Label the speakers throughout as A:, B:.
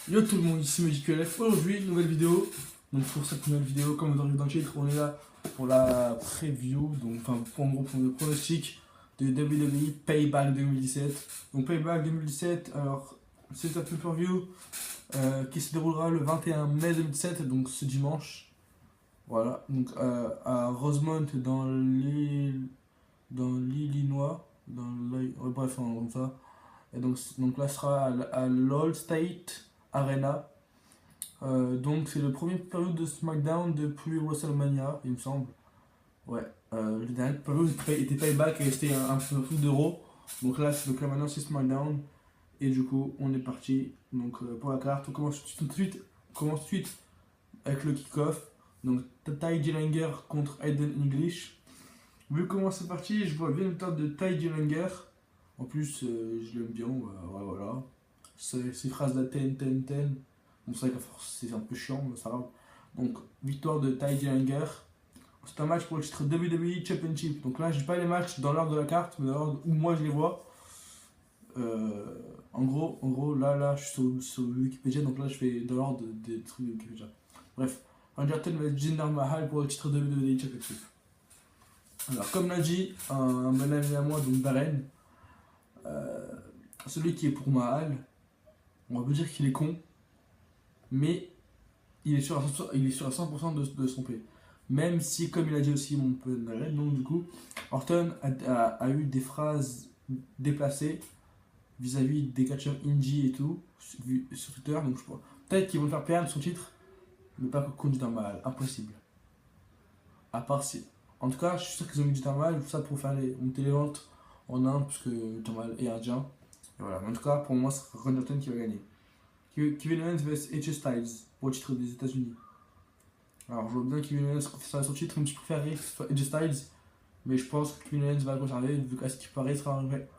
A: Yo tout le monde, ici Magic QLF. Aujourd'hui, nouvelle vidéo. Donc pour cette nouvelle vidéo, comme vous avez vu dans le titre, on est là pour la preview, donc enfin en gros pour le pronostic de WWE Payback 2017. Donc Payback 2017, alors c'est un pay-per-view qui se déroulera le 21 mai 2017, donc ce dimanche. Voilà, donc à Rosemont dans l'Illinois, bref, comme ça. Et donc là, ce sera à l'Allstate Arena. Donc c'est le premier période de SmackDown depuis WrestleMania, il me semble. Ouais, le dernier période était Payback et c'était un peu plus d'euros. Donc là maintenant c'est SmackDown. Et du coup, on est parti donc, pour la carte. On commence tout de suite avec le kick-off. Donc Ty Dillinger contre Aiden English. Vu comment c'est parti, je vois bien le temps de Ty Dillinger. En plus, je l'aime bien, voilà. Ces phrases de 10-10-10. Bon, c'est vrai qu'à force, c'est un peu chiant, mais ça va. Donc, victoire de Ty Dillinger. C'est un match pour le titre WWE Championship. Donc là, j'ai pas les matchs dans l'ordre de la carte, mais dans l'ordre où moi je les vois. En gros, là, je suis sur Wikipédia, donc là, je fais dans l'ordre des trucs de Wikipédia. Bref, Randy Orton va être Jinder Mahal pour le titre WWE Championship. Alors, comme l'a dit un bon ami à moi, donc Darren, celui qui est pour Mahal, on va pas dire qu'il est con, mais il est sûr à 100% de se tromper. Même si, comme il a dit aussi mon pote Darren, donc du coup, Orton a eu des phrases déplacées vis-à-vis des catcheurs indie et tout, sur Twitter, donc je pense. Peut-être qu'ils vont le faire perdre son titre, mais pas contre Jinder Mahal, impossible. À part si. En tout cas, je suis sûr qu'ils ont mis Jinder Mahal, tout ça pour faire monter les ventes en Inde, parce que Jinder Mahal est indien. Et voilà, mais en tout cas, pour moi, c'est Randy Orton qui va gagner. Kevin Owens vs AJ Styles pour le titre des États-Unis. Alors, je vois bien Kevin Owens faire son titre, même si je préférerais que ce soit AJ Styles, mais je pense que Kevin Owens va le conserver, vu qu'à ce qui paraît,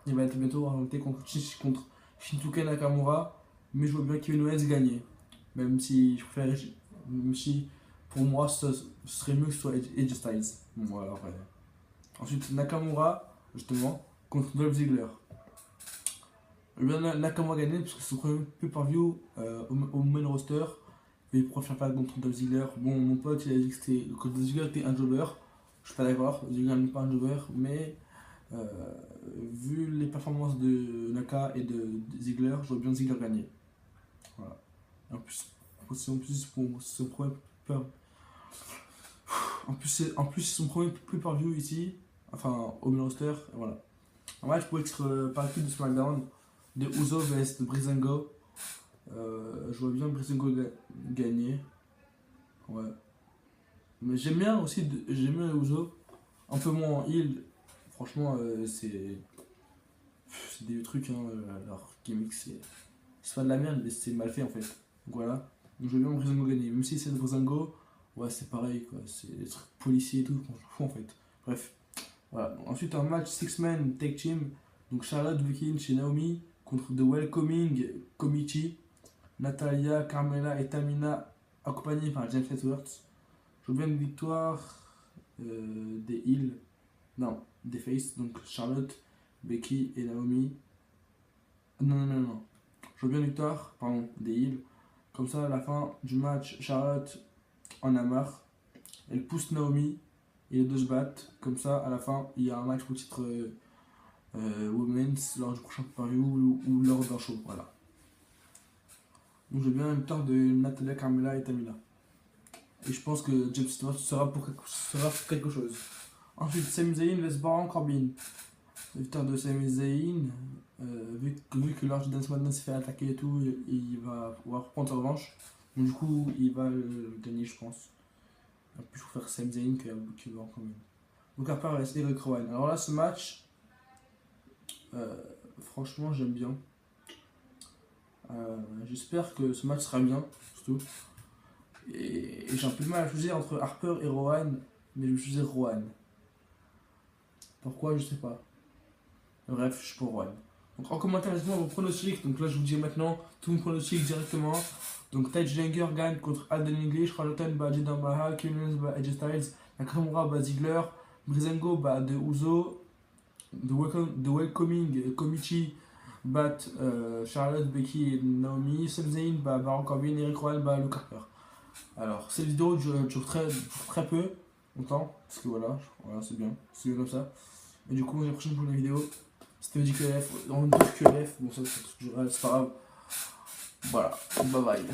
A: il va être bientôt orienté contre Shinsuke Nakamura, mais je vois bien Kevin Owens gagner. Même si pour moi, ce serait mieux que ce soit AJ Styles. Bon, voilà, après. Ensuite, Nakamura, justement, contre Dolph Ziggler. Nakamura gagné parce que c'est son premier pay-per-view au main roster. Mais pourquoi faire pas contre Dolph Ziggler? Bon, mon pote il a dit que Dolph Ziggler était un jobber. Je suis pas d'accord, Ziggler n'est pas un jobber, mais vu les performances de Naka et de Ziggler, je vois bien Ziggler gagner. Voilà. En plus, pour son premier en plus c'est son premier pay-per-view ici, enfin au main roster, voilà. Un match pour être par l'équipe de SmackDown de Uso vs de Breezango. Je vois bien Breezango gagner. Ouais. Mais j'aime bien aussi j'aime bien Uso. Un peu moins en heal. Franchement, c'est des trucs, hein, leur gimmick, c'est pas de la merde, mais c'est mal fait en fait. Donc voilà. Donc je veux bien Breezango gagner. Même si c'est de Breezango, ouais, c'est pareil quoi. C'est des trucs policiers et tout, je m'en fous en fait. Bref. Voilà. Donc, ensuite, un match 6-man tag team. Donc Charlotte, Becky Lynch et Naomi contre The Welcoming Committee. Natalia, Carmella et Tamina accompagnées par James Ellsworth. Je veux bien une victoire des Heels. Non, des Face. Donc Charlotte, Becky et Naomi. Non. Je veux bien une victoire, pardon, des Heels. Comme ça, à la fin du match, Charlotte en a marre. Elle pousse Naomi et les deux se battent. Comme ça, à la fin, il y a un match pour le titre Women's lors du prochain pay-per-view ou lors d'un show. Voilà. Donc j'ai bien une victoire de Natalia, Carmella et Tamina. Et je pense que James Stewart sera pour quelque chose. Ensuite, Sami Zayn vs Baron Corbin. La victoire de Sami Zayn, vu que lors du Dance Madness s'est fait attaquer et tout, il va pouvoir prendre sa revanche. Donc du coup, il va le gagner, je pense. En plus, je préfère Sami Zayn que Baron Corbin. Donc après, il reste Eric Rowan. Alors là, ce match, franchement, j'aime bien. J'espère que ce match sera bien, surtout. Et j'ai un peu de mal à choisir entre Harper et Rowan, mais je vais choisir Rowan. Pourquoi, je sais pas. Bref, je suis pour Rowan. Donc en commentaire, laissez-moi vos pronostics. Donc là, je vous dis maintenant tous mes pronostics directement. Donc Ty Dillinger gagne contre Aiden English, Charlton bat Jinder Mahal, Kevin Owens bat AJ Styles, Nakamura bat Ziggler, Breezango bat de Uso, The Welcoming Committee battent Charlotte, Becky et Naomi. Sami Zayn bat Baron Corbin et Eric Rowan bat Luke Harper. Alors, cette vidéo dure très peu longtemps, parce que voilà c'est bien comme ça. Et du coup, la prochaine pour la vidéo, c'était QLF, on touche QLF, bon ça c'est pas grave. Voilà, bye bye.